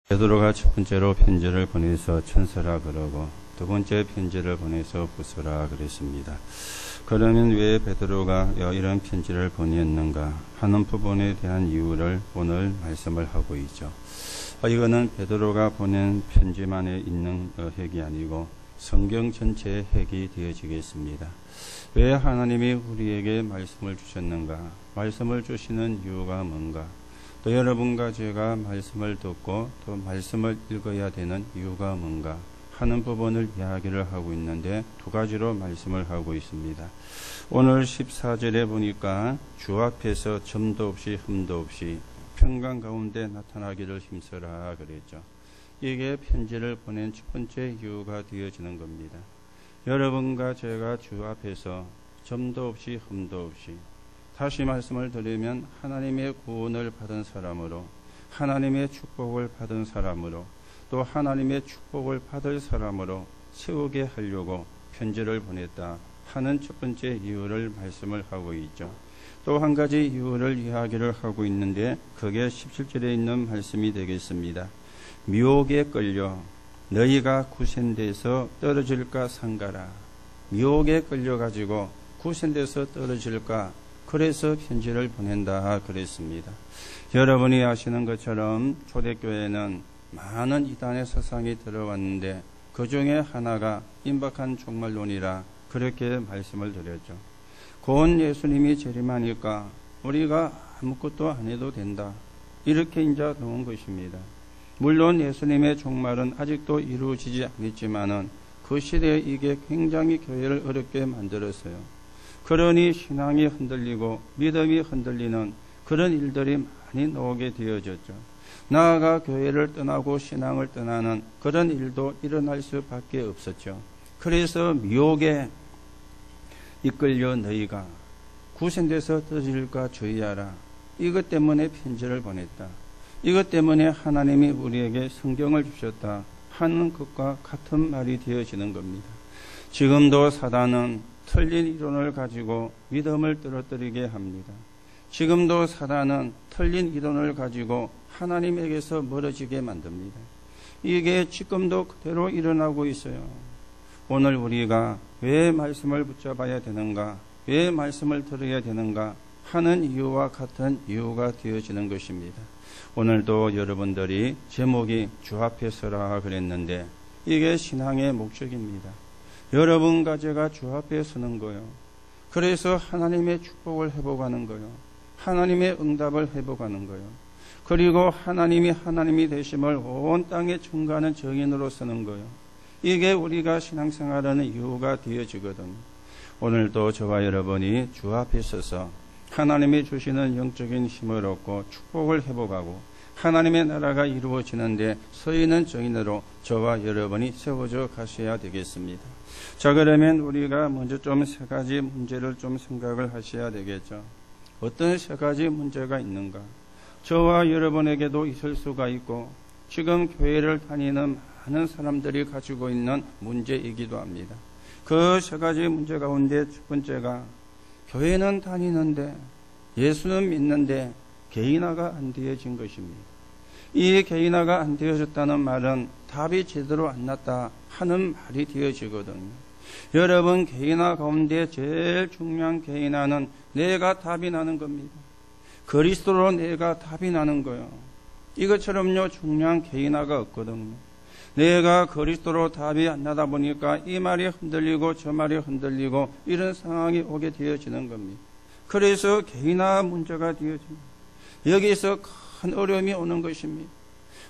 베드로가 첫 번째로 편지를 보내서 천서라 그러고 두 번째 편지를 보내서 후서라 그랬습니다. 그러면 왜 베드로가 이런 편지를 보냈는가 하는 부분에 대한 이유를 오늘 말씀을 하고 있죠. 이거는 베드로가 보낸 편지만에 있는 핵이 아니고 성경 전체의 핵이 되어지겠습니다. 왜 하나님이 우리에게 말씀을 주셨는가? 말씀을 주시는 이유가 뭔가? 또 여러분과 제가 말씀을 듣고 또 말씀을 읽어야 되는 이유가 뭔가 하는 부분을 이야기를 하고 있는데 두 가지로 말씀을 하고 있습니다. 오늘 14절에 보니까 주 앞에서 점도 없이 흠도 없이 평강 가운데 나타나기를 힘써라 그랬죠. 이게 편지를 보낸 첫 번째 이유가 되어지는 겁니다. 여러분과 제가 주 앞에서 점도 없이 흠도 없이 다시 말씀을 드리면 하나님의 구원을 받은 사람으로 하나님의 축복을 받은 사람으로 또 하나님의 축복을 받을 사람으로 세우게 하려고 편지를 보냈다 하는 첫 번째 이유를 말씀을 하고 있죠. 또 한 가지 이유를 이야기를 하고 있는데 그게 17절에 있는 말씀이 되겠습니다. 미혹에 끌려 너희가 구센돼서 떨어질까 상가라. 미혹에 끌려가지고 구센돼서 떨어질까 그래서 편지를 보낸다 그랬습니다. 여러분이 아시는 것처럼 초대교회는 많은 이단의 사상이 들어왔는데 그 중에 하나가 임박한 종말론이라 그렇게 말씀을 드렸죠. 곧 예수님이 재림하니까 우리가 아무것도 안 해도 된다. 이렇게 인자 놓은 것입니다. 물론 예수님의 종말은 아직도 이루어지지 않았지만은 그 시대에 이게 굉장히 교회를 어렵게 만들었어요. 그러니 신앙이 흔들리고 믿음이 흔들리는 그런 일들이 많이 나오게 되어졌죠. 나아가 교회를 떠나고 신앙을 떠나는 그런 일도 일어날 수밖에 없었죠. 그래서 미혹에 이끌려 너희가 구센돼서 떨어질까 주의하라. 이것 때문에 편지를 보냈다. 이것 때문에 하나님이 우리에게 성경을 주셨다 하는 것과 같은 말이 되어지는 겁니다. 지금도 사단은 틀린 이론을 가지고 믿음을 떨어뜨리게 합니다. 지금도 사단은 틀린 이론을 가지고 하나님에게서 멀어지게 만듭니다. 이게 지금도 그대로 일어나고 있어요. 오늘 우리가 왜 말씀을 붙잡아야 되는가, 왜 말씀을 들어야 되는가 하는 이유와 같은 이유가 되어지는 것입니다. 오늘도 여러분들이 제목이 주 앞에 서라 그랬는데 이게 신앙의 목적입니다. 여러분과 제가 주 앞에 서는 거요. 그래서 하나님의 축복을 회복하는 거요. 하나님의 응답을 회복하는 거요. 그리고 하나님이 되심을 온 땅에 증거하는 증인으로 서는 거요. 이게 우리가 신앙생활하는 이유가 되어지거든요. 오늘도 저와 여러분이 주 앞에 서서 하나님이 주시는 영적인 힘을 얻고 축복을 회복하고 하나님의 나라가 이루어지는데 서 있는 증인으로 저와 여러분이 세워져 가셔야 되겠습니다. 자, 그러면 우리가 먼저 좀 세 가지 문제를 좀 생각을 하셔야 되겠죠. 어떤 세 가지 문제가 있는가? 저와 여러분에게도 있을 수가 있고 지금 교회를 다니는 많은 사람들이 가지고 있는 문제이기도 합니다. 그 세 가지 문제 가운데 첫 번째가 교회는 다니는데 예수는 믿는데 개인화가 안 되어진 것입니다. 이 개인화가 안 되어졌다는 말은 답이 제대로 안 났다 하는 말이 되어지거든요. 여러분, 개인화 가운데 제일 중요한 개인화는 내가 답이 나는 겁니다. 그리스도로 내가 답이 나는 거예요. 이것처럼요 중요한 개인화가 없거든요. 내가 그리스도로 답이 안 나다 보니까 이 말이 흔들리고 저 말이 흔들리고 이런 상황이 오게 되어지는 겁니다. 그래서 개인화 문제가 되어집니다. 여기서 큰 어려움이 오는 것입니다.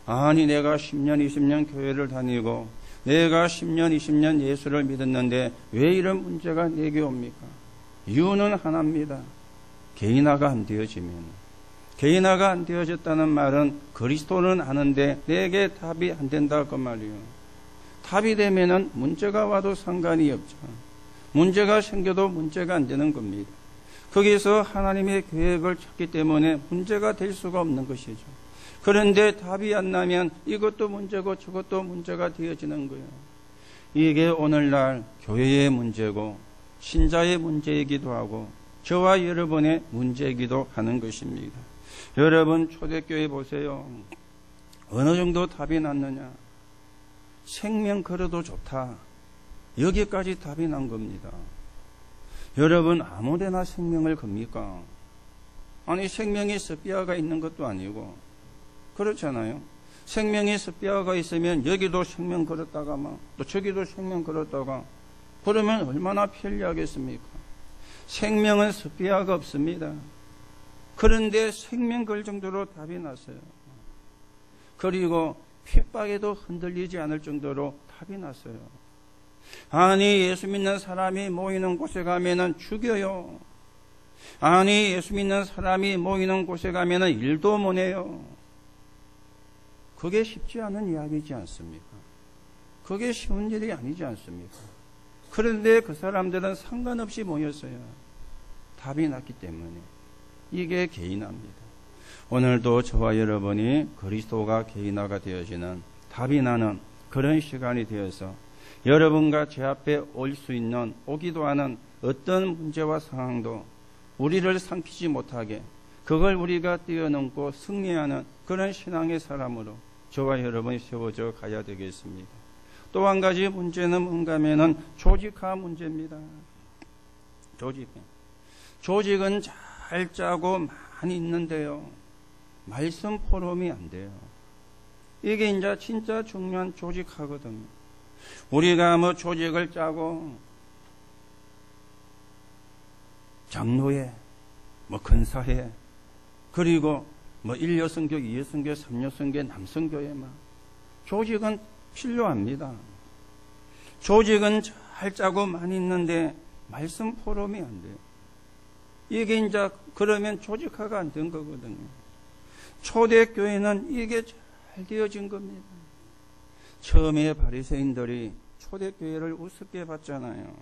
아니, 내가 10년, 20년 교회를 다니고 내가 10년, 20년 예수를 믿었는데 왜 이런 문제가 내게 옵니까? 이유는 하나입니다. 개인화가 안 되어지면. 개인화가 안 되어졌다는 말은 그리스도는 아는데 내게 답이 안 된다 그 말이에요. 답이 되면은 문제가 와도 상관이 없죠. 문제가 생겨도 문제가 안 되는 겁니다. 거기서 하나님의 계획을 찾기 때문에 문제가 될 수가 없는 것이죠. 그런데 답이 안 나면 이것도 문제고 저것도 문제가 되어지는 거예요. 이게 오늘날 교회의 문제고 신자의 문제이기도 하고 저와 여러분의 문제이기도 하는 것입니다. 여러분, 초대교회 보세요. 어느 정도 답이 났느냐? 생명 걸어도 좋다. 여기까지 답이 난 겁니다. 여러분, 아무데나 생명을 겁니까? 아니, 생명이 스피아가 있는 것도 아니고, 그렇잖아요. 생명이 스피아가 있으면 여기도 생명 걸었다가 또 저기도 생명 걸었다가, 그러면 얼마나 편리하겠습니까? 생명은 스피아가 없습니다. 그런데 생명 걸 정도로 답이 났어요. 그리고 핍박에도 흔들리지 않을 정도로 답이 났어요. 아니, 예수 믿는 사람이 모이는 곳에 가면은 죽여요. 아니, 예수 믿는 사람이 모이는 곳에 가면은 일도 못 해요. 그게 쉽지 않은 이야기지 않습니까? 그게 쉬운 일이 아니지 않습니까? 그런데 그 사람들은 상관없이 모였어요. 답이 났기 때문에. 이게 개인화입니다. 오늘도 저와 여러분이 그리스도가 개인화가 되어지는 답이 나는 그런 시간이 되어서 여러분과 제 앞에 올 수 있는 오기도 하는 어떤 문제와 상황도 우리를 삼키지 못하게 그걸 우리가 뛰어넘고 승리하는 그런 신앙의 사람으로 저와 여러분이 세워져 가야 되겠습니다. 또 한 가지 문제는 뭔가 하면은 조직화 문제입니다. 조직은 잘 짜고 많이 있는데요. 말씀 포럼이 안 돼요. 이게 이제 진짜 중요한 조직화거든요. 우리가 조직을 짜고 장로회, 근사회, 그리고 1여선교, 2여선교, 3여선교, 남선교회 조직은 필요합니다. 조직은 잘 짜고 많이 있는데 말씀 포럼이 안 돼요. 이게 이제 그러면 조직화가 안 된 거거든요. 초대교회는 이게 잘 되어진 겁니다. 처음에 바리새인들이 초대교회를 우습게 봤잖아요.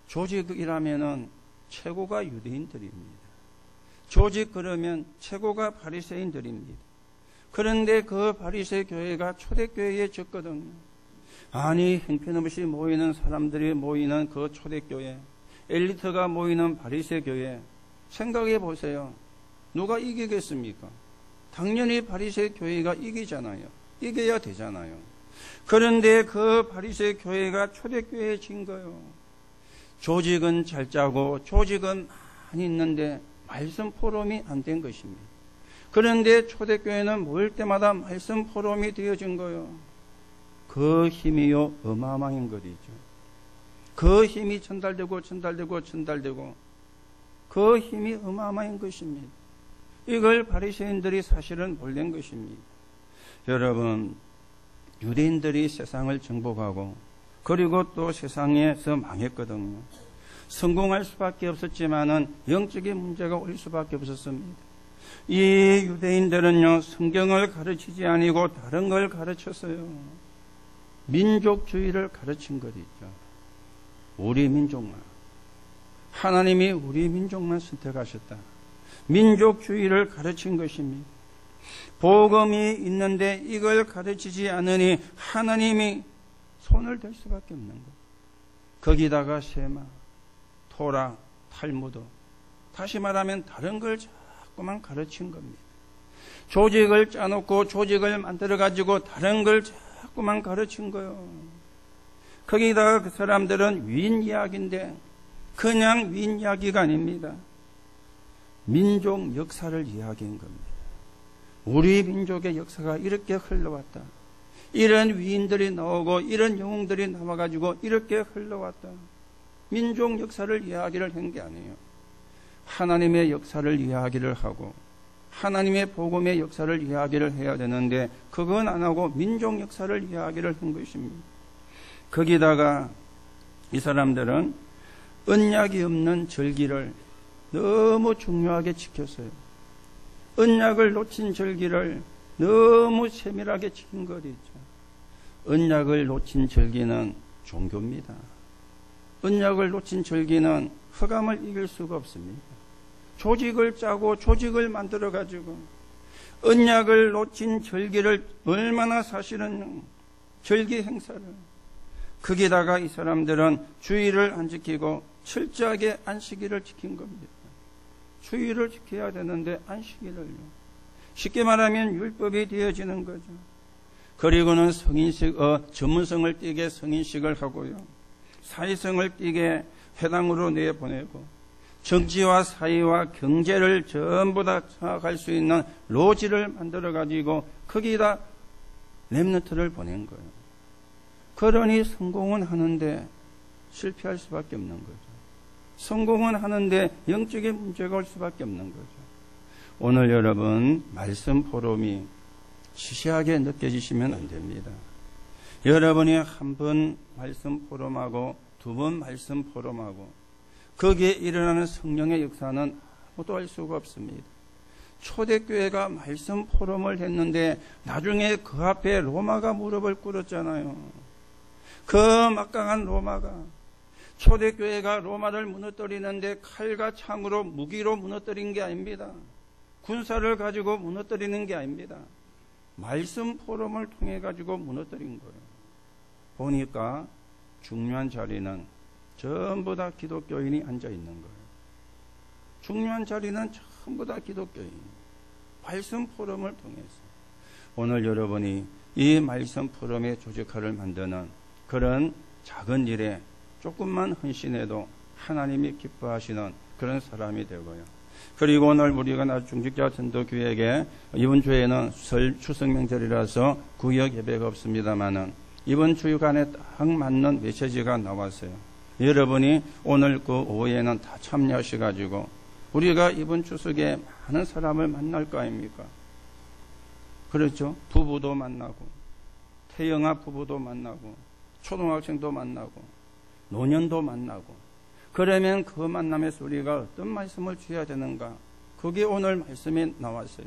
조직이라면은 최고가 유대인들입니다. 조직 그러면 최고가 바리새인들입니다. 그런데 그 바리새 교회가 초대교회에 졌거든요. 아니, 형편없이 모이는 사람들이 모이는 그 초대교회, 엘리트가 모이는 바리새 교회, 생각해 보세요. 누가 이기겠습니까? 당연히 바리새 교회가 이기잖아요. 이겨야 되잖아요. 그런데 그 바리새 교회가 초대교회에 진 거예요. 조직은 잘 짜고 조직은 많이 있는데 말씀 포럼이 안 된 것입니다. 그런데 초대교회는 모일 때마다 말씀 포럼이 되어진 거예요. 그 힘이요 어마어마한 것이죠. 그 힘이 전달되고 그 힘이 어마어마한 것입니다. 이걸 바리새인들이 사실은 몰란 것입니다. 여러분, 유대인들이 세상을 정복하고 그리고 또 세상에서 망했거든요. 성공할 수밖에 없었지만은 영적인 문제가 올 수밖에 없었습니다. 이 유대인들은요, 성경을 가르치지 아니고 다른 걸 가르쳤어요. 민족주의를 가르친 것이죠. 우리 민족만. 하나님이 우리 민족만 선택하셨다. 민족주의를 가르친 것입니다. 복음이 있는데 이걸 가르치지 않으니 하나님이 손을 댈 수밖에 없는 것. 거기다가 세마, 토라, 탈무드, 다시 말하면 다른 걸 자꾸만 가르친 겁니다. 조직을 짜놓고 조직을 만들어가지고 다른 걸 자꾸만 가르친 거예요. 거기다가 그 사람들은 위인 이야기인데 그냥 위인 이야기가 아닙니다. 민족 역사를 이야기한 겁니다. 우리 민족의 역사가 이렇게 흘러왔다. 이런 위인들이 나오고 이런 영웅들이 나와가지고 이렇게 흘러왔다. 민족 역사를 이야기를 한 게 아니에요. 하나님의 역사를 이야기를 하고 하나님의 복음의 역사를 이야기를 해야 되는데 그건 안 하고 민족 역사를 이야기를 한 것입니다. 거기다가 이 사람들은 언약이 없는 절기를 너무 중요하게 지켰어요. 언약을 놓친 절기를 너무 세밀하게 지킨 것이죠. 언약을 놓친 절기는 종교입니다. 언약을 놓친 절기는 흑암을 이길 수가 없습니다. 조직을 짜고 조직을 만들어가지고 언약을 놓친 절기를 얼마나 사실은 절기 행사를 거기다가 이 사람들은 주의를 안 지키고 철저하게 안식일을 지킨 겁니다. 주의를 지켜야 되는데 안식일을요. 쉽게 말하면 율법이 되어지는 거죠. 그리고는 성인식, 전문성을 띠게 성인식을 하고요. 사회성을 띠게 회당으로 내보내고, 정치와 사회와 경제를 전부 다 장악할 수 있는 로지를 만들어가지고 거기다 렘넌트를 보낸 거예요. 그러니 성공은 하는데 실패할 수밖에 없는 거죠. 성공은 하는데 영적인 문제가 올 수밖에 없는 거죠. 오늘 여러분 말씀 포럼이 시시하게 느껴지시면 안 됩니다. 여러분이 한 번 말씀 포럼하고 두 번 말씀 포럼하고 거기에 일어나는 성령의 역사는 아무도 알 수가 없습니다. 초대교회가 말씀 포럼을 했는데 나중에 그 앞에 로마가 무릎을 꿇었잖아요. 그 막강한 로마가, 초대교회가 로마를 무너뜨리는데 칼과 창으로 무기로 무너뜨린 게 아닙니다. 군사를 가지고 무너뜨리는 게 아닙니다. 말씀 포럼을 통해 가지고 무너뜨린 거예요. 보니까 중요한 자리는 전부 다 기독교인이 앉아 있는 거예요. 중요한 자리는 전부 다 기독교인. 말씀 포럼을 통해서. 오늘 여러분이 이 말씀 포럼의 조직화를 만드는 그런 작은 일에 조금만 헌신해도 하나님이 기뻐하시는 그런 사람이 되고요. 그리고 오늘 우리가 중직자 전도교회에 이번 주에는 설 추석 명절이라서 구역 예배가 없습니다만은 이번 주간에 딱 맞는 메시지가 나왔어요. 여러분이 오늘 그 오후에는 다 참여하셔가지고 우리가 이번 추석에 많은 사람을 만날 거 아닙니까? 그렇죠? 부부도 만나고, 태영아 부부도 만나고, 초등학생도 만나고, 노년도 만나고. 그러면 그 만남에서 우리가 어떤 말씀을 주어야 되는가? 그게 오늘 말씀이 나왔어요.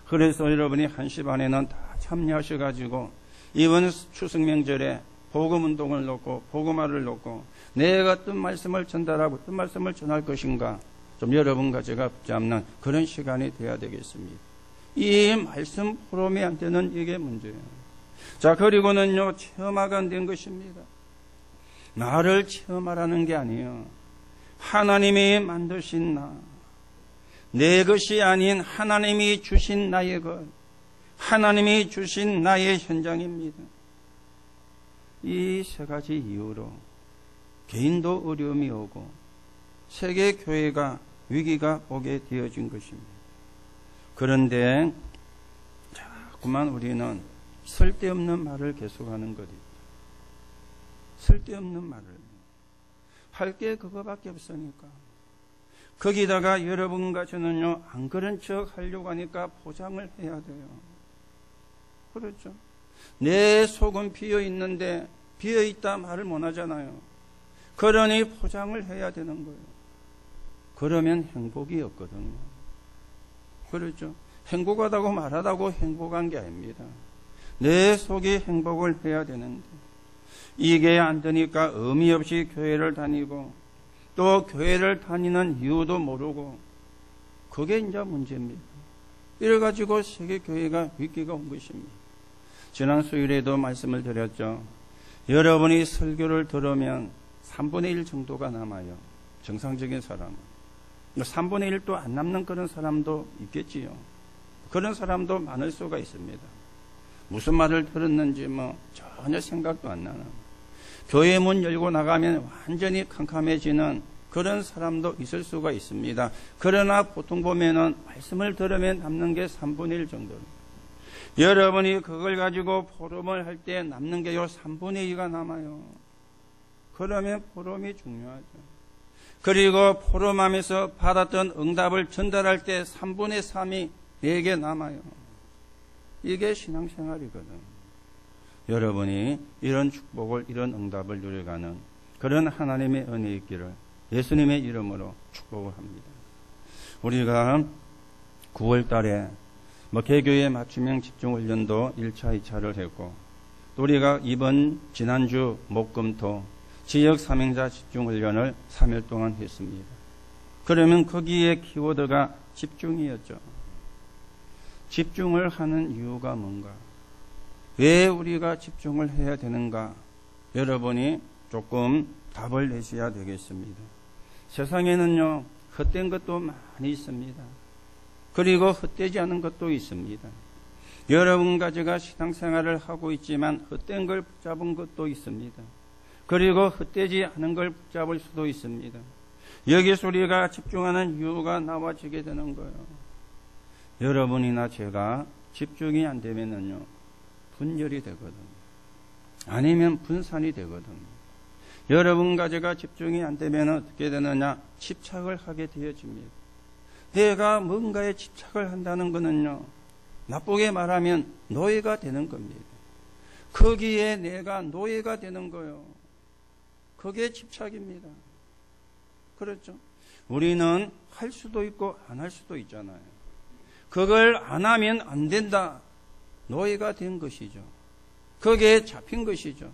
그래서 여러분이 1시 반에는 다 참여하셔가지고 이번 추석 명절에 복음운동을 놓고 복음화를 놓고 내가 어떤 말씀을 전달하고 어떤 말씀을 전할 것인가 좀 여러분과 제가 붙잡는 그런 시간이 돼야 되겠습니다. 이 말씀 포럼이 안 되는 이게 문제예요. 자, 그리고는요, 체험화가 안 된 것입니다. 나를 체험하라는 게 아니에요. 하나님이 만드신 나, 내 것이 아닌 하나님이 주신 나의 것, 하나님이 주신 나의 현장입니다. 이 세 가지 이유로 개인도 어려움이 오고 세계 교회가 위기가 오게 되어진 것입니다. 그런데 자꾸만 우리는 쓸데없는 말을 계속하는 것이죠. 쓸데없는 말을. 할 게 그거밖에 없으니까. 거기다가 여러분과 저는요, 안 그런 척 하려고 하니까 포장을 해야 돼요. 그렇죠? 내 속은 비어 있는데 비어 있다 말을 못 하잖아요. 그러니 포장을 해야 되는 거예요. 그러면 행복이 없거든요. 그렇죠? 행복하다고 말하다고 행복한 게 아닙니다. 내 속이 행복을 해야 되는데 이게 안 되니까 의미 없이 교회를 다니고 또 교회를 다니는 이유도 모르고 그게 이제 문제입니다. 이래가지고 세계교회가 위기가 온 것입니다. 지난 수요일에도 말씀을 드렸죠. 여러분이 설교를 들으면 3분의 1 정도가 남아요. 정상적인 사람은. 3분의 1도 안 남는 그런 사람도 있겠지요. 그런 사람도 많을 수가 있습니다. 무슨 말을 들었는지 전혀 생각도 안 나는. 교회 문 열고 나가면 완전히 캄캄해지는 그런 사람도 있을 수가 있습니다. 그러나 보통 보면은 말씀을 들으면 남는 게 3분의 1 정도입니다. 여러분이 그걸 가지고 포럼을 할 때 남는 게요 3분의 2가 남아요. 그러면 포럼이 중요하죠. 그리고 포럼하면서 받았던 응답을 전달할 때 3분의 3이 내게 남아요. 이게 신앙생활이거든. 여러분이 이런 축복을, 이런 응답을 누려가는 그런 하나님의 은혜 있기를 예수님의 이름으로 축복을 합니다. 우리가 9월 달에 개교의 맞춤형 집중훈련도 1차, 2차를 했고 또 우리가 지난주 목금토 지역 사명자 집중훈련을 3일 동안 했습니다. 그러면 거기에 키워드가 집중이었죠. 집중을 하는 이유가 뭔가? 왜 우리가 집중을 해야 되는가? 여러분이 조금 답을 내셔야 되겠습니다. 세상에는요, 헛된 것도 많이 있습니다. 그리고 헛되지 않은 것도 있습니다. 여러분과 제가 신앙생활을 하고 있지만 헛된 걸 붙잡은 것도 있습니다. 그리고 헛되지 않은 걸 붙잡을 수도 있습니다. 여기서 우리가 집중하는 이유가 나와지게 되는 거예요. 여러분이나 제가 집중이 안 되면은요, 분열이 되거든요. 아니면 분산이 되거든요. 여러분과 제가 집중이 안 되면 어떻게 되느냐? 집착을 하게 되어집니다. 내가 뭔가에 집착을 한다는 것은요, 나쁘게 말하면 노예가 되는 겁니다. 거기에 내가 노예가 되는 거예요. 그게 집착입니다. 그렇죠? 우리는 할 수도 있고 안 할 수도 있잖아요. 그걸 안 하면 안 된다. 노예가 된 것이죠. 거기에 잡힌 것이죠.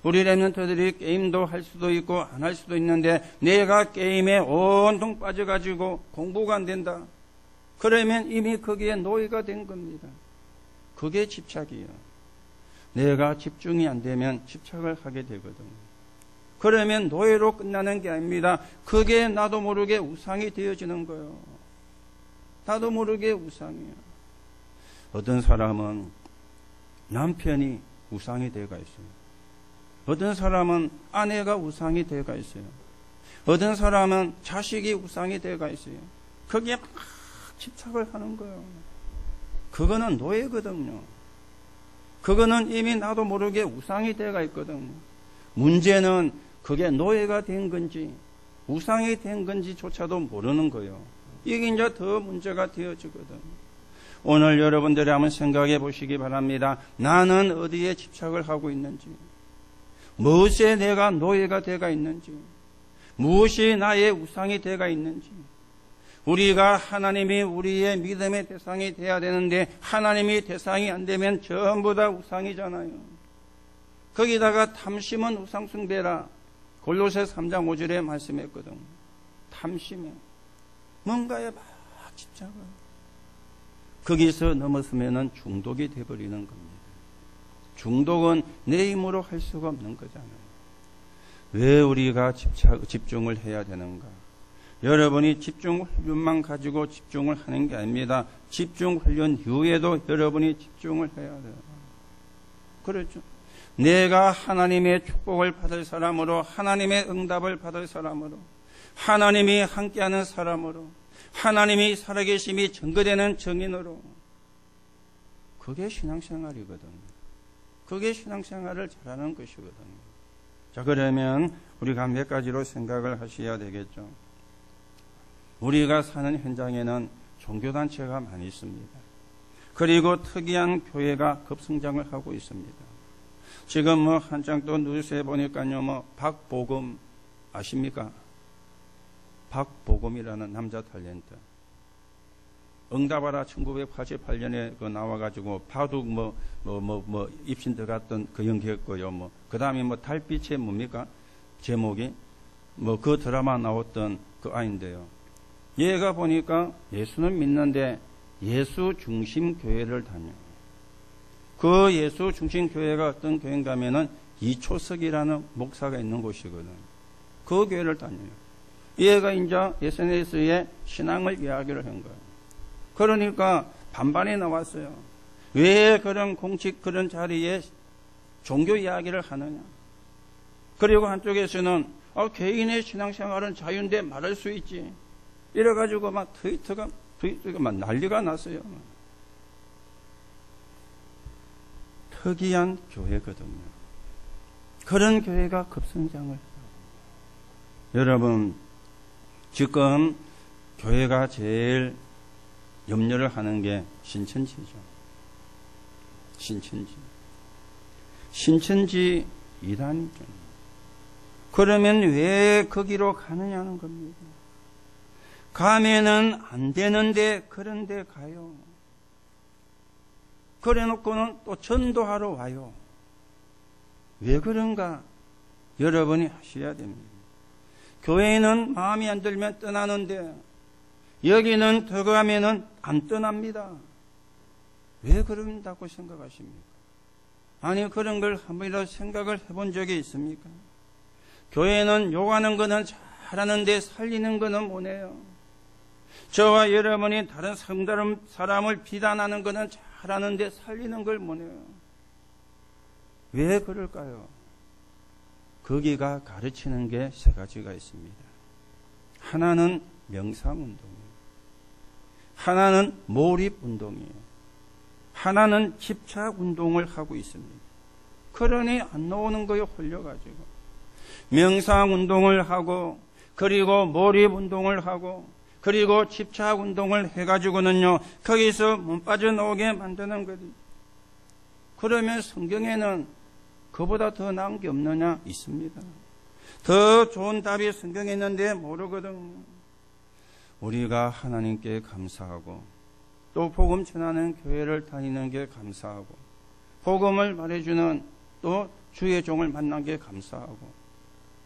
우리 랩런트들이 게임도 할 수도 있고 안 할 수도 있는데 내가 게임에 온통 빠져가지고 공부가 안 된다. 그러면 이미 거기에 노예가 된 겁니다. 그게 집착이에요. 내가 집중이 안 되면 집착을 하게 되거든요. 그러면 노예로 끝나는 게 아닙니다. 그게 나도 모르게 우상이 되어지는 거예요. 나도 모르게 우상이에요. 어떤 사람은 남편이 우상이 되어가 있어요. 어떤 사람은 아내가 우상이 되어가 있어요. 어떤 사람은 자식이 우상이 되어가 있어요. 거기에 막 집착을 하는 거예요. 그거는 노예거든요. 그거는 이미 나도 모르게 우상이 되어가 있거든요. 문제는 그게 노예가 된 건지 우상이 된 건지조차도 모르는 거예요. 이게 이제 더 문제가 되어지거든요. 오늘 여러분들이 한번 생각해 보시기 바랍니다. 나는 어디에 집착을 하고 있는지, 무엇에 내가 노예가 되어가 있는지, 무엇이 나의 우상이 되어가 있는지. 우리가 하나님이 우리의 믿음의 대상이 되어야 되는데 하나님이 대상이 안 되면 전부 다 우상이잖아요. 거기다가 탐심은 우상숭배라. 골로새 3장 5절에 말씀했거든. 탐심에 뭔가에 막 집착을. 거기서 넘어서면은 중독이 되어버리는 겁니다. 중독은 내 힘으로 할 수가 없는 거잖아요. 왜 우리가 집중을 해야 되는가? 여러분이 집중 훈련만 가지고 집중을 하는 게 아닙니다. 집중 훈련 이후에도 여러분이 집중을 해야 돼요. 그렇죠? 내가 하나님의 축복을 받을 사람으로, 하나님의 응답을 받을 사람으로, 하나님이 함께하는 사람으로, 하나님이 살아계심이 증거되는 증인으로. 그게 신앙생활이거든요. 그게 신앙생활을 잘하는 것이거든요. 자, 그러면 우리가 몇 가지로 생각을 하셔야 되겠죠. 우리가 사는 현장에는 종교단체가 많이 있습니다. 그리고 특이한 교회가 급성장을 하고 있습니다. 지금 한장 또 뉴스에 보니까요, 박보검 아십니까? 박보검이라는 남자 탤런트. 응답하라 1988년에 나와가지고 바둑 입신 들어갔던 그 연기했고요. 그 다음에 달빛의 뭡니까? 제목이 그 드라마 나왔던 그 아이인데요. 얘가 보니까 예수는 믿는데 예수 중심 교회를 다녀요. 그 예수 중심 교회가 어떤 교회인가 하면은 이초석이라는 목사가 있는 곳이거든. 그 교회를 다녀요. 얘가 이제 SNS에 신앙을 이야기를 한 거예요. 그러니까 반반이 나왔어요. 왜 그런 공식 그런 자리에 종교 이야기를 하느냐. 그리고 한쪽에서는 개인의 신앙생활은 자유인데 말할 수 있지. 이래가지고 막 트위터가 막 난리가 났어요. 특이한 교회거든요. 그런 교회가 급성장을 해요. 여러분, 지금 교회가 제일 염려를 하는 게 신천지죠. 신천지 이단이죠. 그러면 왜 거기로 가느냐는 겁니다. 가면은 안 되는데 그런데 가요. 그래 놓고는 또 전도하러 와요. 왜 그런가? 여러분이 하셔야 됩니다. 교회는 마음이 안 들면 떠나는데 여기는 들어가면은 안 떠납니다. 왜 그런다고 생각하십니까? 아니, 그런 걸 한 번이라도 생각을 해본 적이 있습니까? 교회는 요구하는 거는 잘하는데 살리는 거는 뭐네요? 저와 여러분이 다른 사람을 비난하는 것은 잘하는데 살리는 걸 못해요. 왜 그럴까요? 거기가 가르치는 게 세 가지가 있습니다. 하나는 명상운동이에요. 하나는 몰입운동이에요. 하나는 집착운동을 하고 있습니다. 그러니 안 나오는 거에 홀려가지고 명상운동을 하고 그리고 몰입운동을 하고 그리고 집착운동을 해가지고는요 거기서 못 빠져나오게 만드는 거지. 그러면 성경에는 그보다 더 나은 게 없느냐? 있습니다. 더 좋은 답이 성경에 있는데 모르거든요. 우리가 하나님께 감사하고 또 복음 전하는 교회를 다니는 게 감사하고 복음을 말해주는 또 주의 종을 만난 게 감사하고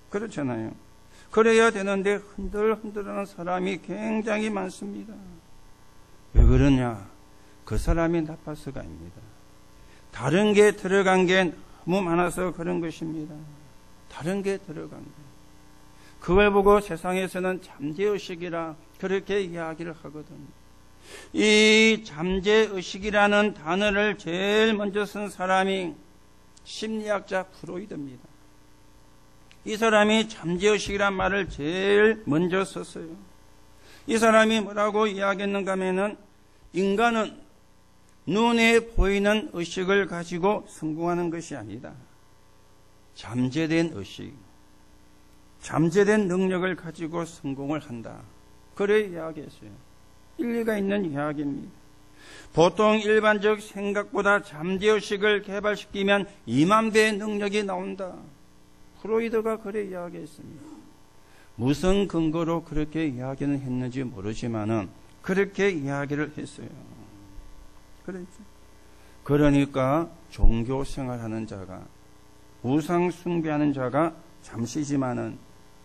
그렇잖아요. 그래야 되는데 흔들흔들하는 사람이 굉장히 많습니다. 왜 그러냐? 그 사람이 나빠서가 아닙니다. 다른 게 들어간 게 너무 많아서 그런 것입니다. 다른 게 들어간 게. 그걸 보고 세상에서는 잠재의식이라 그렇게 이야기를 하거든요. 이 잠재의식이라는 단어를 제일 먼저 쓴 사람이 심리학자 프로이드입니다. 이 사람이 잠재의식이란 말을 제일 먼저 썼어요. 이 사람이 뭐라고 이야기했는가 하면은 인간은 눈에 보이는 의식을 가지고 성공하는 것이 아니다. 잠재된 의식, 잠재된 능력을 가지고 성공을 한다. 그래 이야기했어요. 일리가 있는 이야기입니다. 보통 일반적 생각보다 잠재의식을 개발시키면 2만 배의 능력이 나온다. 프로이드가 그래 이야기했습니다. 무슨 근거로 그렇게 이야기는 했는지 모르지만은 그렇게 이야기를 했어요. 그렇죠. 그러니까 종교 생활하는 자가 우상 숭배하는 자가 잠시지만은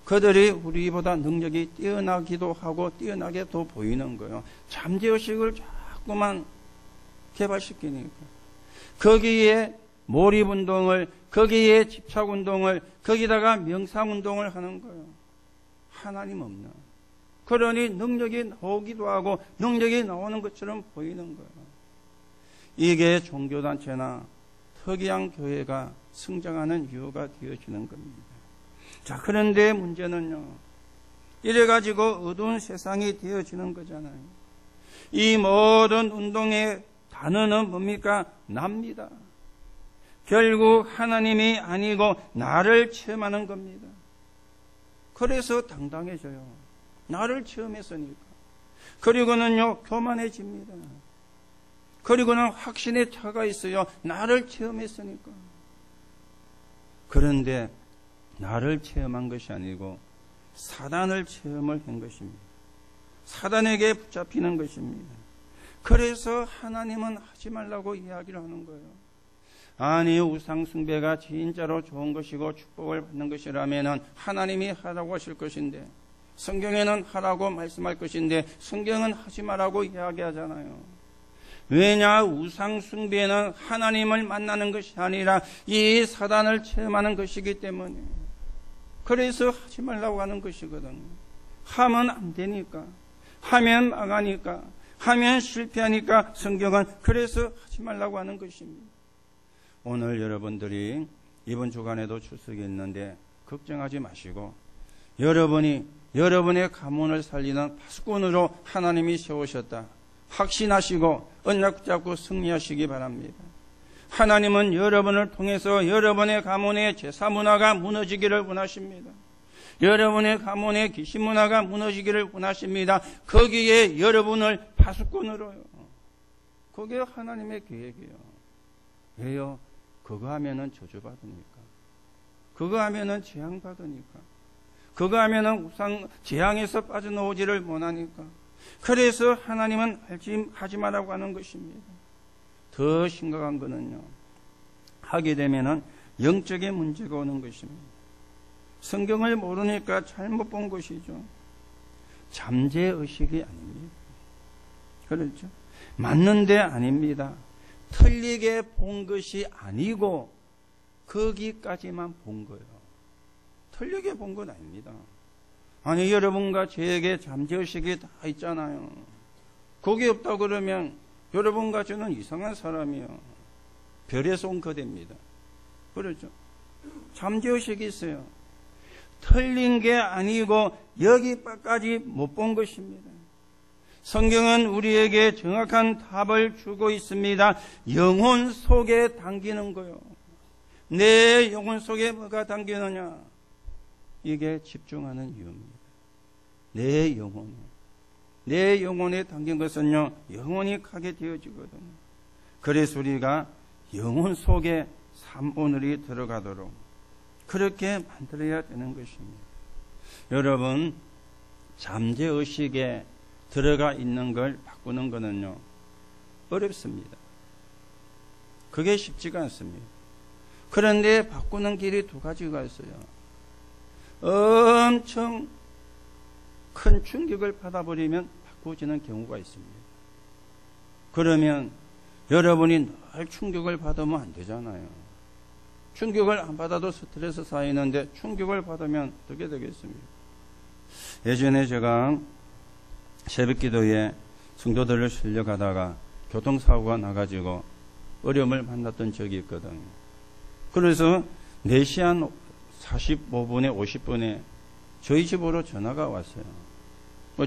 그들이 우리보다 능력이 뛰어나기도 하고 뛰어나게 더 보이는 거예요. 잠재의식을 자꾸만 개발시키니까 거기에 몰입운동을 거기에 집착운동을 거기다가 명상운동을 하는 거예요. 하나님 없는. 그러니 능력이 나오기도 하고 능력이 나오는 것처럼 보이는 거예요. 이게 종교단체나 특이한 교회가 성장하는 이유가 되어지는 겁니다. 자, 그런데 문제는요. 이래가지고 어두운 세상이 되어지는 거잖아요. 이 모든 운동의 단어는 뭡니까? 납니다. 결국 하나님이 아니고 나를 체험하는 겁니다. 그래서 당당해져요. 나를 체험했으니까. 그리고는요, 교만해집니다. 그리고는 확신의 차가 있어요. 나를 체험했으니까. 그런데 나를 체험한 것이 아니고 사단을 체험을 한 것입니다. 사단에게 붙잡히는 것입니다. 그래서 하나님은 하지 말라고 이야기를 하는 거예요. 아니, 우상숭배가 진짜로 좋은 것이고 축복을 받는 것이라면 하나님이 하라고 하실 것인데, 성경에는 하라고 말씀할 것인데 성경은 하지 말라고 이야기하잖아요. 왜냐? 우상숭배는 하나님을 만나는 것이 아니라 이 사단을 체험하는 것이기 때문에. 그래서 하지 말라고 하는 것이거든요. 하면 안 되니까, 하면 망하니까, 하면 실패하니까 성경은 그래서 하지 말라고 하는 것입니다. 오늘 여러분들이 이번 주간에도 출석이 있는데 걱정하지 마시고 여러분의 가문을 살리는 파수꾼으로 하나님이 세우셨다. 확신하시고 언약 붙잡고 승리하시기 바랍니다. 하나님은 여러분을 통해서 여러분의 가문의 제사 문화가 무너지기를 원하십니다. 여러분의 가문의 귀신 문화가 무너지기를 원하십니다. 거기에 여러분을 파수꾼으로요. 그게 하나님의 계획이에요. 왜요? 그거 하면은 저주받으니까. 그거 하면은 재앙받으니까. 그거 하면은 우상 재앙에서 빠져나오지를 못하니까. 그래서 하나님은 하지 말라고 하는 것입니다. 더 심각한 거는요, 하게 되면은 영적인 문제가 오는 것입니다. 성경을 모르니까 잘못 본 것이죠. 잠재의식이 아닙니다. 그렇죠? 맞는데 아닙니다. 틀리게 본 것이 아니고 거기까지만 본 거예요. 틀리게 본 건 아닙니다. 아니, 여러분과 저에게 잠재의식이 다 있잖아요. 그게 없다고 그러면 여러분과 저는 이상한 사람이요. 별에서 온 거대입니다. 그렇죠? 잠재의식이 있어요. 틀린 게 아니고 여기까지 못 본 것입니다. 성경은 우리에게 정확한 답을 주고 있습니다. 영혼 속에 담기는 거요. 내 영혼 속에 뭐가 담기느냐? 이게 집중하는 이유입니다. 내 영혼에 담긴 것은요, 영혼이 가게 되어지거든요. 그래서 우리가 영혼 속에 삼오늘이 들어가도록 그렇게 만들어야 되는 것입니다. 여러분, 잠재의식에 들어가 있는 걸 바꾸는 것은요, 어렵습니다. 그게 쉽지가 않습니다. 그런데 바꾸는 길이 두 가지가 있어요. 엄청 큰 충격을 받아버리면 바꾸어지는 경우가 있습니다. 그러면 여러분이 늘 충격을 받으면 안 되잖아요. 충격을 안 받아도 스트레스 쌓이는데 충격을 받으면 어떻게 되겠습니까? 예전에 제가 새벽 기도에 성도들을 실려가다가 교통사고가 나가지고 어려움을 만났던 적이 있거든요. 그래서 4시 한 45분에 50분에 저희 집으로 전화가 왔어요.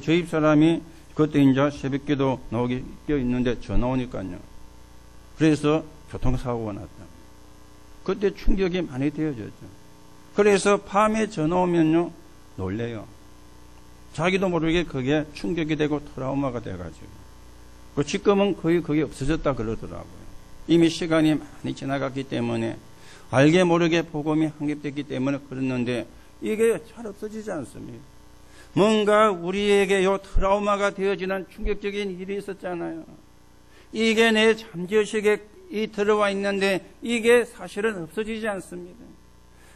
저희 집사람이 그때 이제 새벽 기도 나오기 뛰어 있는데 전화 오니까요. 그래서 교통사고가 났다. 그때 충격이 많이 되어졌죠. 그래서 밤에 전화 오면요, 놀래요. 자기도 모르게 그게 충격이 되고 트라우마가 돼가지고. 지금은 거의 그게 없어졌다 그러더라고요. 이미 시간이 많이 지나갔기 때문에 알게 모르게 복음이 확립됐기 때문에 그랬는데 이게 잘 없어지지 않습니다. 뭔가 우리에게 요 트라우마가 되어지는 충격적인 일이 있었잖아요. 이게 내 잠재의식에 들어와 있는데 이게 사실은 없어지지 않습니다.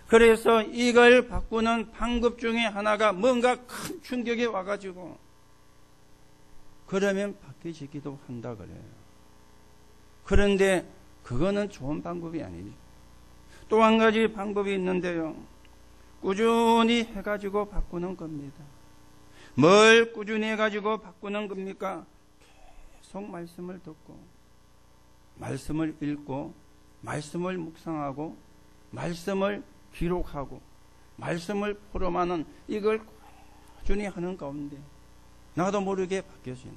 그래서 이걸 바꾸는 방법 중에 하나가 뭔가 큰 충격이 와가지고 그러면 바뀌지기도 한다 그래요. 그런데 그거는 좋은 방법이 아니죠. 또 한 가지 방법이 있는데요. 꾸준히 해가지고 바꾸는 겁니다. 뭘 꾸준히 해가지고 바꾸는 겁니까? 계속 말씀을 듣고 말씀을 읽고 말씀을 묵상하고 말씀을 기록하고 말씀을 포럼하는 이걸 꾸준히 하는 가운데 나도 모르게 바뀌어지는,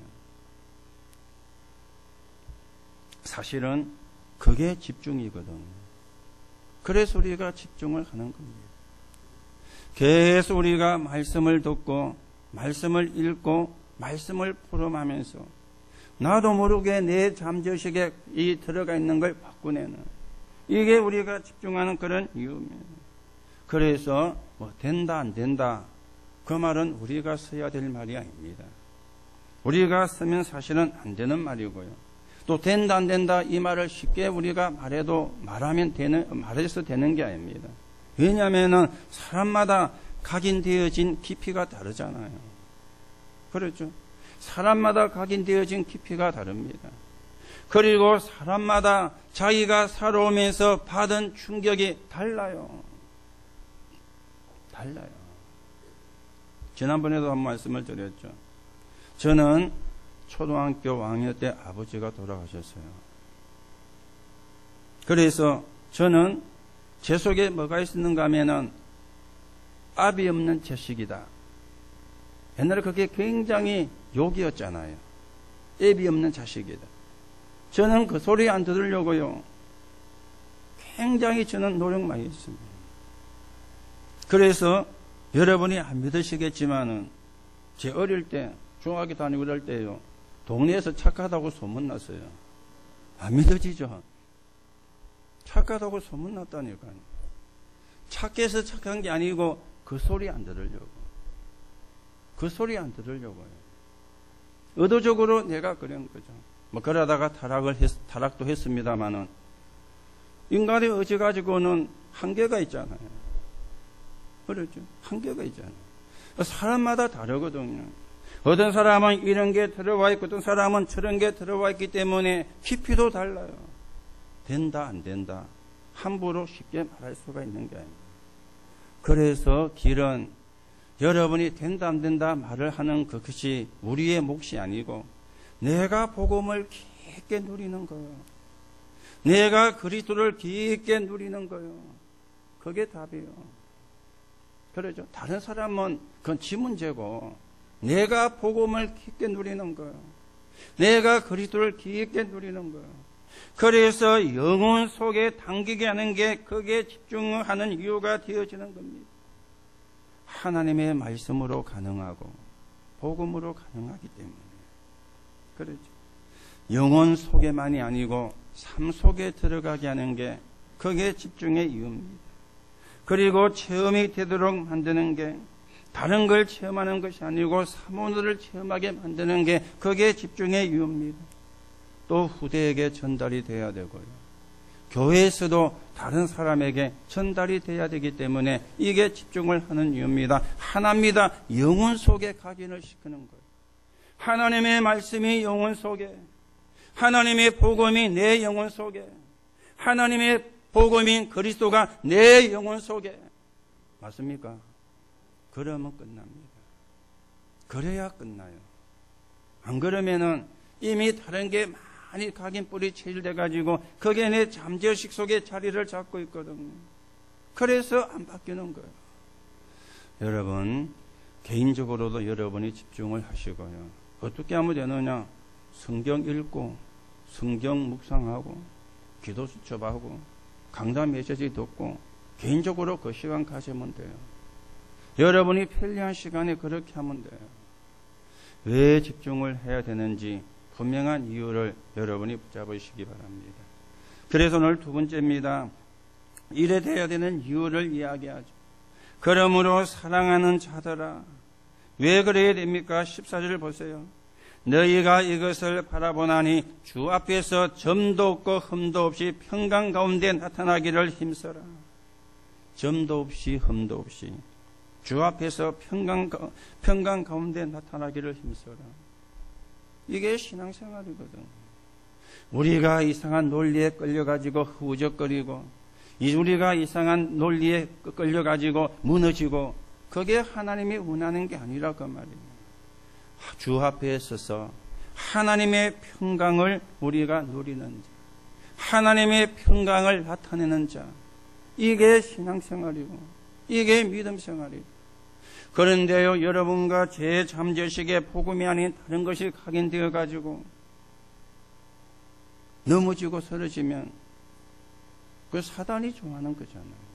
사실은 그게 집중이거든요. 그래서 우리가 집중을 하는 겁니다. 계속 우리가 말씀을 듣고 말씀을 읽고 말씀을 포럼하면서 나도 모르게 내 잠재의식에 들어가 있는 걸 바꾸내는, 이게 우리가 집중하는 그런 이유입니다. 그래서 뭐 된다 안 된다 그 말은 우리가 써야 될 말이 아닙니다. 우리가 쓰면 사실은 안 되는 말이고요. 또 된다 안 된다 이 말을 쉽게 우리가 말해서 되는 게 아닙니다. 왜냐하면 사람마다 각인되어진 깊이가 다르잖아요. 그렇죠? 사람마다 각인되어진 깊이가 다릅니다. 그리고 사람마다 자기가 살아오면서 받은 충격이 달라요. 지난번에도 한 말씀을 드렸죠. 저는 초등학교 5학년 때 아버지가 돌아가셨어요. 그래서 저는 제 속에 뭐가 있었는가 하면은 압이 없는 자식이다. 옛날에 그게 굉장히 욕이었잖아요. 앱이 없는 자식이다. 저는 그 소리 안 들으려고요. 굉장히 저는 노력 많이 했습니다. 그래서 여러분이 안 믿으시겠지만은 제 어릴 때 중학교 다니고 그럴 때요. 동네에서 착하다고 소문났어요. 안 믿어지죠? 착하다고 소문났다니까요. 착해서 착한 게 아니고 그 소리 안 들으려고. 의도적으로 내가 그런 거죠. 뭐 그러다가 타락도 했습니다만은 인간의 의지 가지고는 한계가 있잖아요. 그렇죠? 한계가 있잖아요. 사람마다 다르거든요. 어떤 사람은 이런 게 들어와 있고 어떤 사람은 저런 게 들어와 있기 때문에 깊이도 달라요. 된다 안 된다 함부로 쉽게 말할 수가 있는 게 아닙니다. 그래서 길은 여러분이 된다 안 된다 말을 하는 그것이 우리의 몫이 아니고 내가 복음을 깊게 누리는 거예요. 내가 그리스도를 깊게 누리는 거예요. 그게 답이에요. 그러죠. 다른 사람은 그건 지 문제고 내가 복음을 깊게 누리는 거예요. 내가 그리스도를 깊게 누리는 거예요. 그래서 영혼 속에 당기게 하는 게 그게 집중하는 이유가 되어지는 겁니다. 하나님의 말씀으로 가능하고 복음으로 가능하기 때문에 그렇죠. 영혼 속에만이 아니고 삶 속에 들어가게 하는 게 그게 집중의 이유입니다. 그리고 체험이 되도록 만드는 게 다른 걸 체험하는 것이 아니고 사모를 체험하게 만드는 게 그게 집중의 이유입니다. 또 후대에게 전달이 돼야 되고요. 교회에서도 다른 사람에게 전달이 돼야 되기 때문에 이게 집중을 하는 이유입니다. 하나입니다. 영혼 속에 각인을 시키는 거예요. 하나님의 말씀이 영혼 속에, 하나님의 복음이 내 영혼 속에, 하나님의 복음인 그리스도가 내 영혼 속에. 맞습니까? 그러면 끝납니다. 그래야 끝나요. 안 그러면은 이미 다른 게 많이 각인 뿌리 체질돼 가지고 그게 내 잠재의식 속에 자리를 잡고 있거든요. 그래서 안 바뀌는 거예요. 여러분 개인적으로도 여러분이 집중을 하시고요. 어떻게 하면 되느냐? 성경 읽고 성경 묵상하고 기도 수첩하고 강단 메시지 듣고 개인적으로 그 시간 가지면 돼요. 여러분이 편리한 시간에 그렇게 하면 돼요. 왜 집중을 해야 되는지 분명한 이유를 여러분이 붙잡으시기 바랍니다. 그래서 오늘 두 번째입니다. 이래 돼야 되는 이유를 이야기하죠. 그러므로 사랑하는 자들아, 왜 그래야 됩니까? 14절 보세요. 너희가 이것을 바라보나니 주 앞에서 점도 없고 흠도 없이 평강 가운데 나타나기를 힘써라. 점도 없이 흠도 없이 주 앞에서 평강 가운데 나타나기를 힘써라. 이게 신앙생활이거든. 우리가 이상한 논리에 끌려가지고 후적거리고 우리가 이상한 논리에 끌려가지고 무너지고 그게 하나님이 원하는 게 아니라 그 말이에요. 주 앞에 서서 하나님의 평강을 우리가 누리는 자, 하나님의 평강을 나타내는 자, 이게 신앙생활이고 이게 믿음생활이고. 그런데요, 여러분과 제 잠재의식의 복음이 아닌 다른 것이 각인되어 가지고 넘어지고 쓰러지면 그 사단이 좋아하는 거잖아요.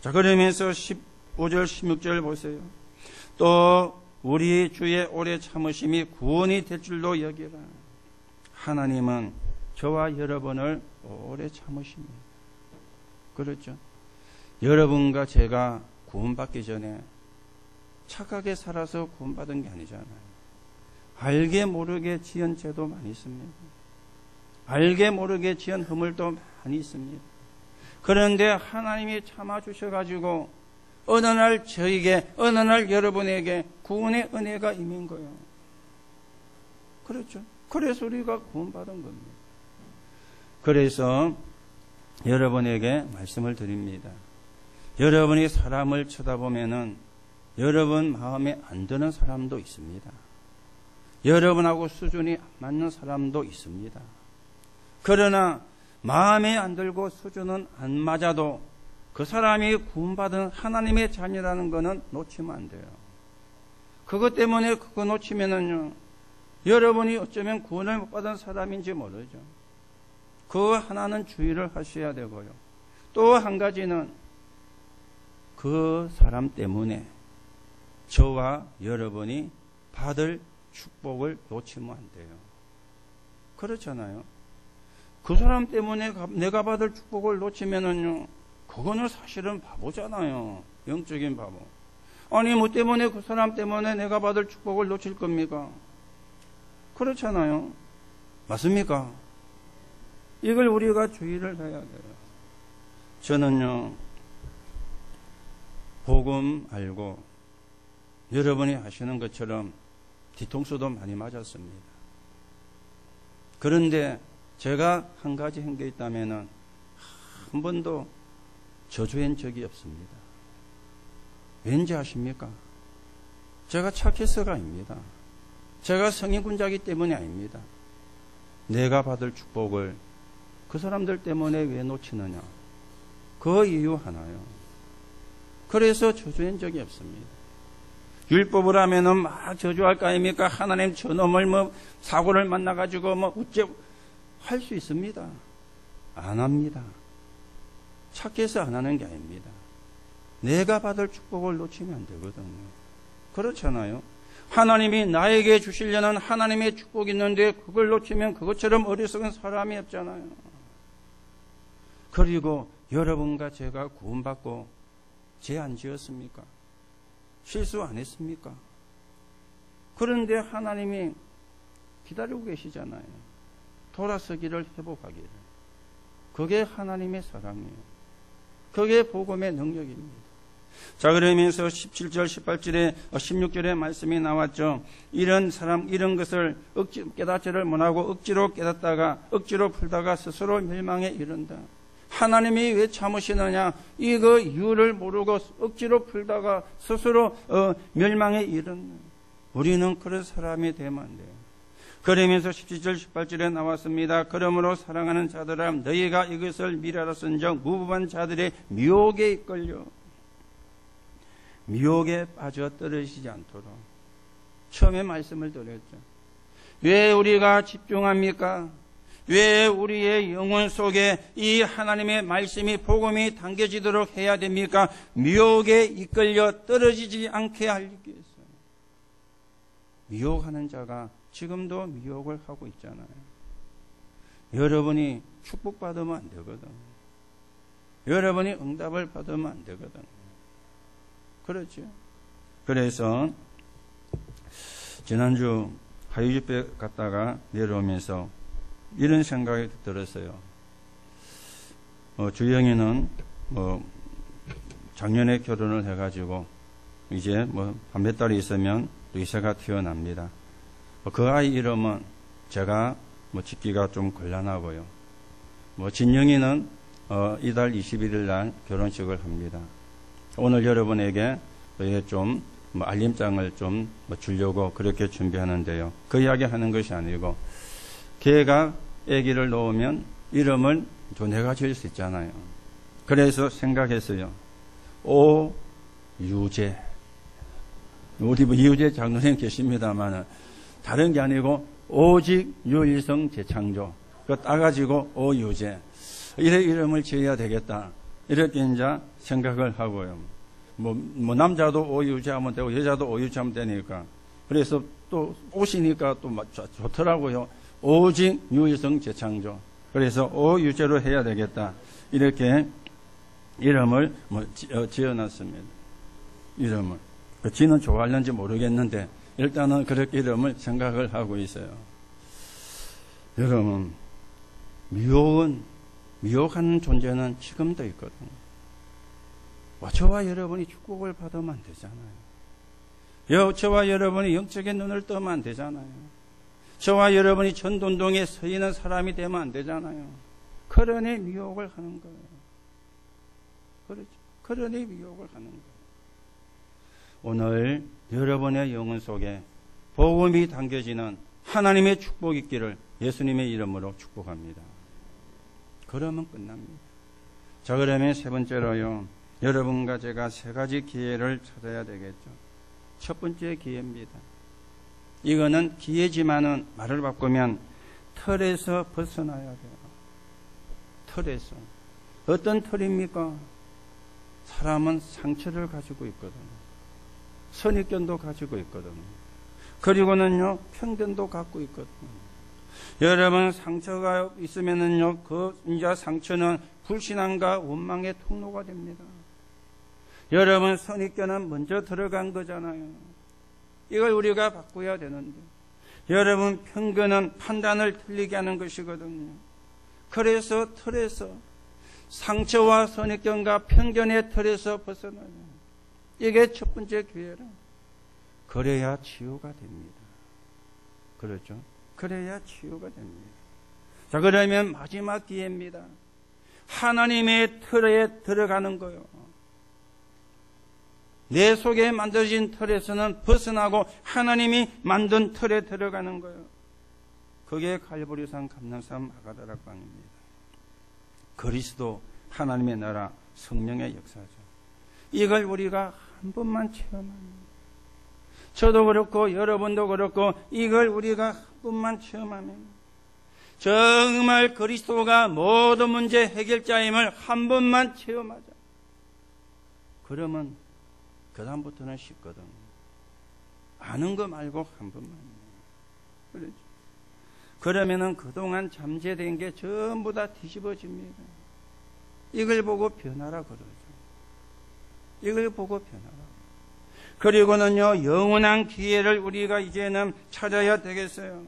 자, 그러면서 15절 16절 보세요. 또 우리 주의 오래 참으심이 구원이 될 줄로 여기라. 하나님은 저와 여러분을 오래 참으십니다. 그렇죠? 여러분과 제가 구원받기 전에 착하게 살아서 구원받은 게 아니잖아요. 알게 모르게 지은 죄도 많이 있습니다. 알게 모르게 지은 허물도 많이 있습니다. 그런데 하나님이 참아주셔가지고 어느 날 저에게, 어느 날 여러분에게 구원의 은혜가 임한 거예요. 그렇죠? 그래서 우리가 구원받은 겁니다. 그래서 여러분에게 말씀을 드립니다. 여러분이 사람을 쳐다보면은 여러분 마음에 안 드는 사람도 있습니다. 여러분하고 수준이 안 맞는 사람도 있습니다. 그러나 마음에 안 들고 수준은 안 맞아도 그 사람이 구원받은 하나님의 자녀라는 것은 놓치면 안 돼요. 그것 때문에 그거 놓치면은요, 여러분이 어쩌면 구원을 못 받은 사람인지 모르죠. 그 하나는 주의를 하셔야 되고요. 또 한 가지는 그 사람 때문에 저와 여러분이 받을 축복을 놓치면 안 돼요. 그렇잖아요. 그 사람 때문에 내가 받을 축복을 놓치면은요, 그거는 사실은 바보잖아요. 영적인 바보. 아니, 뭐 때문에 그 사람 때문에 내가 받을 축복을 놓칠 겁니까? 그렇잖아요. 맞습니까? 이걸 우리가 주의를 해야 돼요. 저는요, 복음 알고 여러분이 하시는 것처럼 뒤통수도 많이 맞았습니다. 그런데 제가 한 가지 한 게 있다면은 한 번도 저주한 적이 없습니다. 왠지 아십니까? 제가 착해서가 아닙니다. 제가 성인군자이기 때문이 아닙니다. 내가 받을 축복을 그 사람들 때문에 왜 놓치느냐? 그 이유 하나요. 그래서 저주한 적이 없습니다. 율법을 하면은 막 저주할 거 아닙니까? 하나님 저놈을 사고를 만나가지고 어째 할 수 있습니다. 안 합니다. 착해서 안 하는 게 아닙니다. 내가 받을 축복을 놓치면 안 되거든요. 그렇잖아요. 하나님이 나에게 주시려는 하나님의 축복이 있는데 그걸 놓치면 그것처럼 어리석은 사람이 없잖아요. 그리고 여러분과 제가 구원받고 죄 안 지었습니까? 실수 안 했습니까? 그런데 하나님이 기다리고 계시잖아요. 돌아서기를 회복하기를. 그게 하나님의 사랑이에요. 그게 복음의 능력입니다. 자, 그러면서 17절, 18절에, 16절에 말씀이 나왔죠. 이런 것을 깨닫지를 못하고 억지로 깨닫다가, 억지로 풀다가 스스로 멸망에 이른다. 하나님이 왜 참으시느냐? 이거 이유를 모르고 억지로 풀다가 스스로 멸망에 이른다. 우리는 그런 사람이 되면 안 돼요. 그러면서 17절 18절에 나왔습니다. 그러므로 사랑하는 자들아 너희가 이것을 미라로선적 무법한 자들의 미혹에 이끌려 미혹에 빠져 떨어지지 않도록 처음에 말씀을 드렸죠. 왜 우리가 집중합니까? 왜 우리의 영혼 속에 이 하나님의 말씀이 복음이 담겨지도록 해야 됩니까? 미혹에 이끌려 떨어지지 않게 하기 위해서. 미혹하는 자가 지금도 미혹을 하고 있잖아요. 여러분이 축복받으면 안 되거든. 여러분이 응답을 받으면 안 되거든. 그렇죠? 그래서 지난주 하이집에 갔다가 내려오면서 이런 생각이 들었어요. 주영이는 작년에 결혼을 해가지고 이제 한 몇 달이 있으면 의사가 태어납니다. 그 아이 이름은 제가 짓기가 좀 곤란하고요. 진영이는 이달 21일 날 결혼식을 합니다. 오늘 여러분에게 좀 알림장을 좀 주려고 그렇게 준비하는데요. 그 이야기 하는 것이 아니고 걔가 아기를 놓으면 이름을 내가 지을 수 있잖아요. 그래서 생각했어요. 오유재. 우리 이유재 장로님 계십니다만 다른 게 아니고 오직 유일성 재창조. 그거 따가지고 오유재. 이래 이름을 지어야 되겠다. 이렇게 이제 생각을 하고요. 남자도 오유재 하면 되고 여자도 오유재 하면 되니까. 그래서 또 오시니까 또 좋더라고요. 오직 유일성 재창조. 그래서 오유재로 해야 되겠다. 이렇게 이름을 지어놨습니다. 이름을. 지는 좋아하는지 모르겠는데 일단은 그렇게 이름을 생각을 하고 있어요. 여러분, 미혹하는 존재는 지금도 있거든요. 저와 여러분이 축복을 받으면 안 되잖아요. 저와 여러분이 영적인 눈을 뜨면 안 되잖아요. 저와 여러분이 전도운동에 서 있는 사람이 되면 안 되잖아요. 그러니 미혹을 하는 거예요. 그렇죠. 그러니 미혹을 하는 거예요. 오늘 여러분의 영혼 속에 복음이 담겨지는 하나님의 축복이 있기를 예수님의 이름으로 축복합니다. 그러면 끝납니다. 자, 그러면 세 번째로요. 여러분과 제가 세 가지 기회를 찾아야 되겠죠. 첫 번째 기회입니다. 이거는 기회지만은 말을 바꾸면 틀에서 벗어나야 돼요. 틀에서. 어떤 틀입니까? 사람은 상처를 가지고 있거든요. 선입견도 가지고 있거든요. 그리고는요, 편견도 갖고 있거든요. 여러분, 상처가 있으면은요, 이제 상처는 불신앙과 원망의 통로가 됩니다. 여러분, 선입견은 먼저 들어간 거잖아요. 이걸 우리가 바꿔야 되는데. 여러분, 편견은 판단을 틀리게 하는 것이거든요. 그래서 틀에서, 상처와 선입견과 편견의 틀에서 벗어나요. 이게 첫 번째 기회라. 그래야 치유가 됩니다. 그렇죠? 그래야 치유가 됩니다. 자, 그러면 마지막 기회입니다. 하나님의 틀에 들어가는 거요. 내 속에 만들어진 틀에서는 벗어나고 하나님이 만든 틀에 들어가는 거예요. 그게 갈보리산 감람산 마가다락 방입니다. 그리스도, 하나님의 나라, 성령의 역사죠. 이걸 우리가 한 번만 체험합니다. 저도 그렇고 여러분도 그렇고 이걸 우리가 한 번만 체험하면 정말 그리스도가 모든 문제 해결자임을 한 번만 체험하자. 그러면 그 다음부터는 쉽거든. 아는 거 말고 한 번만. 그렇죠? 그러면은 그동안 잠재된 게 전부 다 뒤집어집니다. 이걸 보고 변하라 그러죠. 이걸 보고 변하라. 그리고는요, 영원한 기회를 우리가 이제는 찾아야 되겠어요.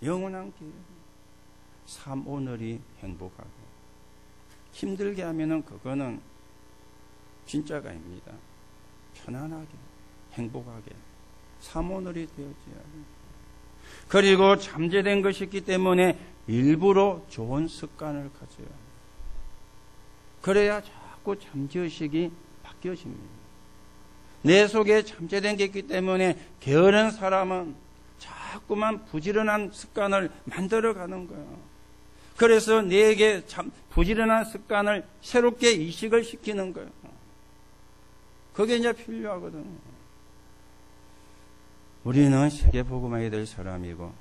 영원한 기회. 삶 오늘이 행복하고. 힘들게 하면은 그거는 진짜가 아닙니다. 편안하게, 행복하게, 삶 오늘이 되어져야 합니다. 그리고 잠재된 것이기 때문에 일부러 좋은 습관을 가져야 합니다. 그래야 자꾸 잠재의식이 바뀌어집니다. 내 속에 잠재된 게 있기 때문에 게으른 사람은 자꾸만 부지런한 습관을 만들어가는 거예요. 그래서 내게 부지런한 습관을 새롭게 이식을 시키는 거예요. 그게 이제 필요하거든요. 우리는 세계 복음화해야 될 사람이고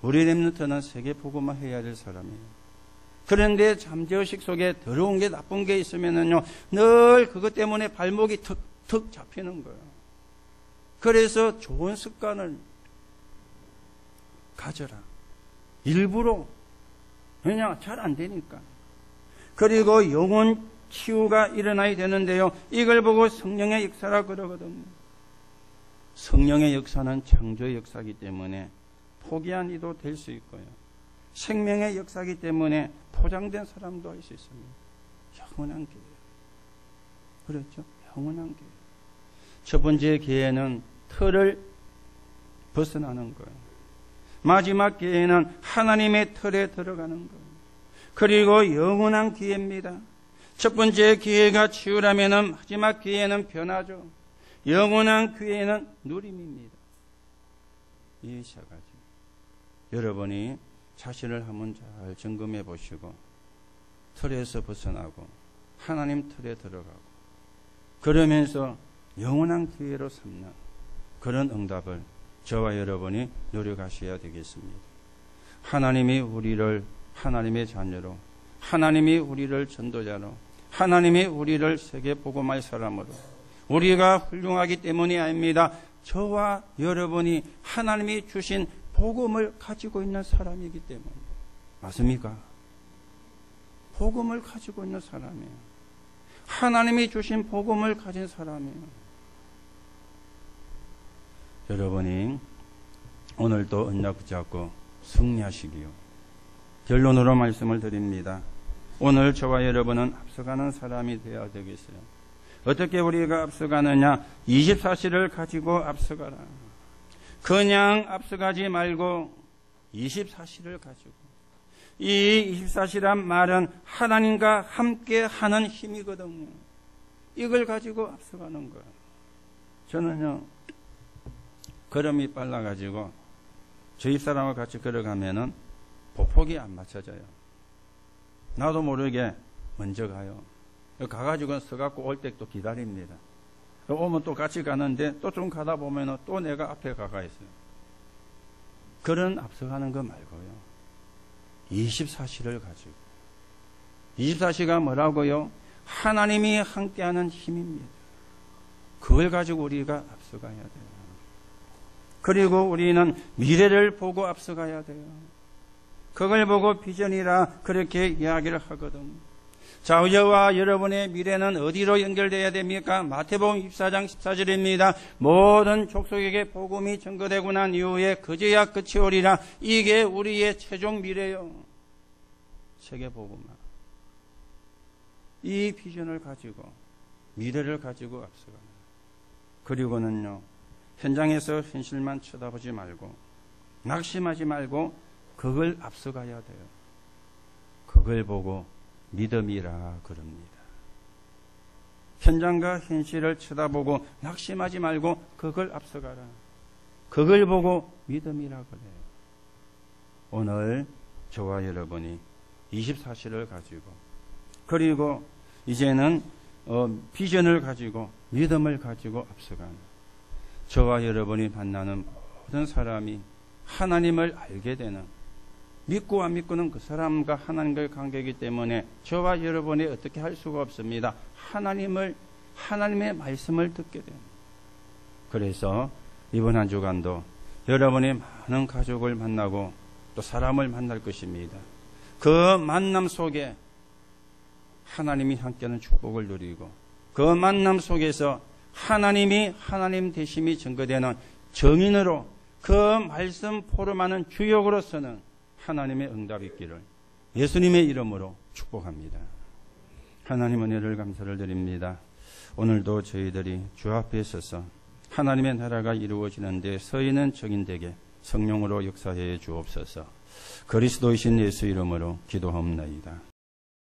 우리 렘넌트는 세계 복음화해야 될 사람이에요. 그런데 잠재의식 속에 더러운 게 나쁜 게 있으면은요, 늘 그것 때문에 발목이 턱 잡히는 거예요. 그래서 좋은 습관을 가져라. 일부러. 왜냐? 잘 안 되니까. 그리고 영혼 치유가 일어나야 되는데요. 이걸 보고 성령의 역사라 그러거든요. 성령의 역사는 창조의 역사이기 때문에 포기한 이도 될 수 있고요. 생명의 역사이기 때문에 포장된 사람도 할 수 있습니다. 영원한 기회. 그렇죠? 영원한 기회. 첫 번째 기회는 틀을 벗어나는 거예요. 마지막 기회는 하나님의 틀에 들어가는 거예요. 그리고 영원한 기회입니다. 첫 번째 기회가 치유라면은 마지막 기회는 변화죠. 영원한 기회는 누림입니다. 이 세 가지. 여러분이 자신을 한번 잘 점검해 보시고 틀에서 벗어나고 하나님 틀에 들어가고 그러면서 영원한 기회로 삼는 그런 응답을 저와 여러분이 노력하셔야 되겠습니다. 하나님이 우리를 하나님의 자녀로, 하나님이 우리를 전도자로, 하나님이 우리를 세계 복음화의 사람으로, 우리가 훌륭하기 때문이 아닙니다. 저와 여러분이 하나님이 주신 복음을 가지고 있는 사람이기 때문에. 맞습니까? 복음을 가지고 있는 사람이에요. 하나님이 주신 복음을 가진 사람이에요. 여러분이 오늘도 언약 붙잡고 승리하시기요. 결론으로 말씀을 드립니다. 오늘 저와 여러분은 앞서가는 사람이 되어야 되겠어요. 어떻게 우리가 앞서가느냐? 24시를 가지고 앞서가라. 그냥 앞서가지 말고 24시를 가지고. 이 24시란 말은 하나님과 함께 하는 힘이거든요. 이걸 가지고 앞서가는 거예요. 저는요, 걸음이 빨라가지고 저희 사람과 같이 걸어가면은 보폭이 안 맞춰져요. 나도 모르게 먼저 가요. 가가지고 서갖고 올 때 또 기다립니다. 오면 또 같이 가는데 또 좀 가다 보면은 또 내가 앞에 가가 있어요. 그런 앞서가는 거 말고요. 24시를 가지고. 24시가 뭐라고요? 하나님이 함께하는 힘입니다. 그걸 가지고 우리가 앞서가야 돼요. 그리고 우리는 미래를 보고 앞서가야 돼요. 그걸 보고 비전이라 그렇게 이야기를 하거든요. 자, 저와 여러분의 미래는 어디로 연결되어야 됩니까? 마태복음 24장 14절입니다. 모든 족속에게 복음이 전거되고 난 이후에 그제야 끝이 오리라. 이게 우리의 최종 미래요. 세계 복음화. 이 비전을 가지고 미래를 가지고 앞서가는. 그리고는요, 현장에서 현실만 쳐다보지 말고 낙심하지 말고 그걸 앞서가야 돼요. 그걸 보고 믿음이라 그럽니다. 현장과 현실을 쳐다보고 낙심하지 말고 그걸 앞서가라. 그걸 보고 믿음이라 그래요. 오늘 저와 여러분이 24시를 가지고 그리고 이제는 비전을 가지고 믿음을 가지고 앞서가는 저와 여러분이 만나는 모든 사람이 하나님을 알게 되는 믿고 안 믿고는 그 사람과 하나님과의 관계이기 때문에 저와 여러분이 어떻게 할 수가 없습니다. 하나님의 말씀을 듣게 됩니다. 그래서 이번 한 주간도 여러분이 많은 가족을 만나고 또 사람을 만날 것입니다. 그 만남 속에 하나님이 함께하는 축복을 누리고 그 만남 속에서 하나님 되심이 증거되는 정인으로 그 말씀 포럼하는 주역으로서는 하나님의 응답이 있기를 예수님의 이름으로 축복합니다. 하나님 은혜를 감사를 드립니다. 오늘도 저희들이 주 앞에 서서 하나님의 나라가 이루어지는 데 서 있는 적인되게 성령으로 역사해 주옵소서. 그리스도이신 예수 이름으로 기도하옵나이다.